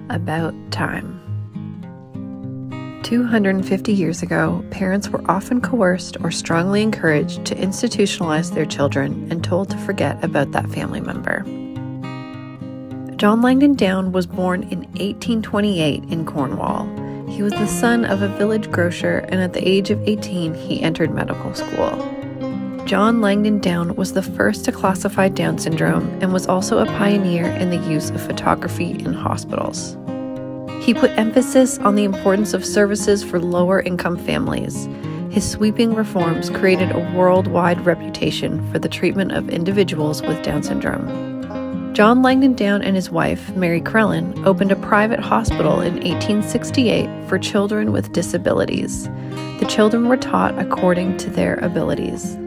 About time. 250 years ago, parents were often coerced or strongly encouraged to institutionalize their children and told to forget about that family member. John Langdon Down was born in 1828 in Cornwall. He was the son of a village grocer, and at the age of 18, he entered medical school. John Langdon Down was the first to classify Down syndrome and was also a pioneer in the use of photography in hospitals. He put emphasis on the importance of services for lower-income families. His sweeping reforms created a worldwide reputation for the treatment of individuals with Down syndrome. John Langdon Down and his wife, Mary Crellin, opened a private hospital in 1868 for children with disabilities. The children were taught according to their abilities.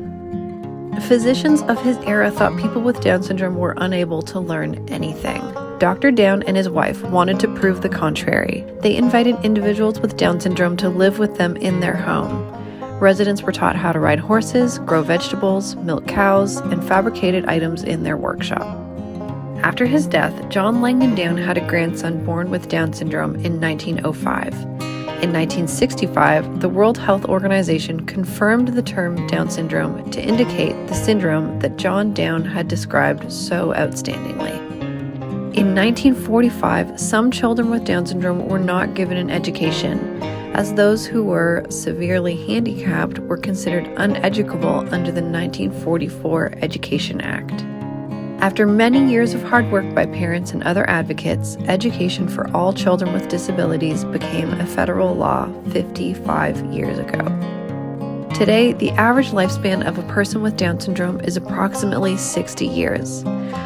Physicians of his era thought people with Down syndrome were unable to learn anything. Dr. Down and his wife wanted to prove the contrary. They invited individuals with Down syndrome to live with them in their home. Residents were taught how to ride horses, grow vegetables, milk cows, and fabricated items in their workshop. After his death, John Langdon Down had a grandson born with Down syndrome in 1905. In 1965, the World Health Organization confirmed the term Down syndrome to indicate the syndrome that John Down had described so outstandingly. In 1945, some children with Down syndrome were not given an education, as those who were severely handicapped were considered uneducable under the 1944 Education Act. After many years of hard work by parents and other advocates, education for all children with disabilities became a federal law 55 years ago. Today, the average lifespan of a person with Down syndrome is approximately 60 years.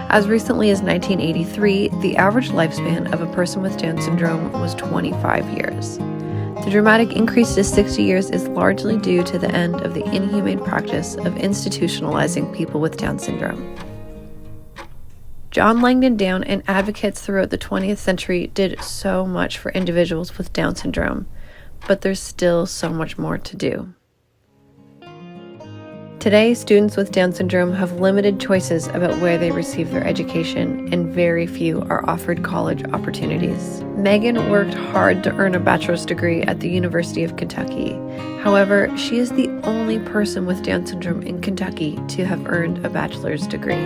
As recently as 1983, the average lifespan of a person with Down syndrome was 25 years. The dramatic increase to 60 years is largely due to the end of the inhumane practice of institutionalizing people with Down syndrome. John Langdon Down and advocates throughout the 20th century did so much for individuals with Down syndrome, but there's still so much more to do. Today, students with Down syndrome have limited choices about where they receive their education, and very few are offered college opportunities. Megan worked hard to earn a bachelor's degree at the University of Kentucky. However, she is the only person with Down syndrome in Kentucky to have earned a bachelor's degree.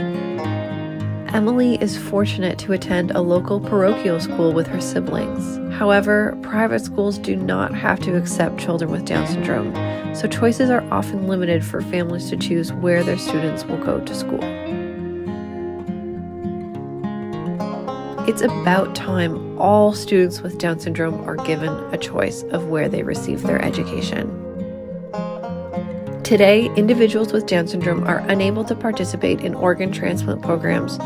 Emily is fortunate to attend a local parochial school with her siblings. However, private schools do not have to accept children with Down syndrome, so choices are often limited for families to choose where their students will go to school. It's about time all students with Down syndrome are given a choice of where they receive their education. Today, individuals with Down syndrome are unable to participate in organ transplant programs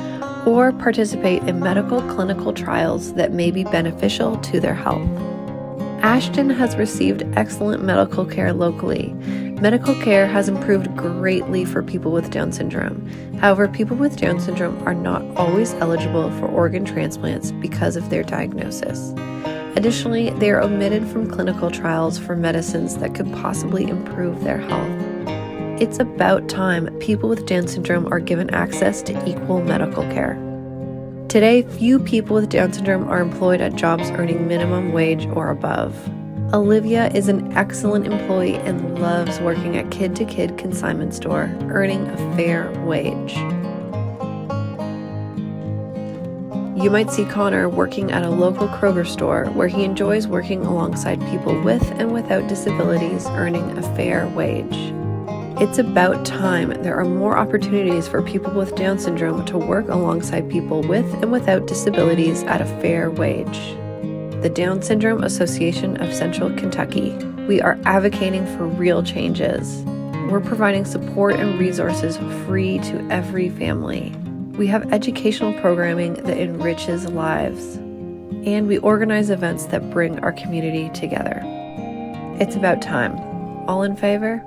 or participate in medical clinical trials that may be beneficial to their health. Ashton has received excellent medical care locally. Medical care has improved greatly for people with Down syndrome. However, people with Down syndrome are not always eligible for organ transplants because of their diagnosis. Additionally, they are omitted from clinical trials for medicines that could possibly improve their health. It's about time people with Down syndrome are given access to equal medical care. Today, few people with Down syndrome are employed at jobs earning minimum wage or above. Olivia is an excellent employee and loves working at kid-to-kid consignment store, earning a fair wage. You might see Connor working at a local Kroger store where he enjoys working alongside people with and without disabilities, earning a fair wage. It's about time there are more opportunities for people with Down syndrome to work alongside people with and without disabilities at a fair wage. The Down Syndrome Association of Central Kentucky. We are advocating for real changes. We're providing support and resources free to every family. We have educational programming that enriches lives. And we organize events that bring our community together. It's about time. All in favor?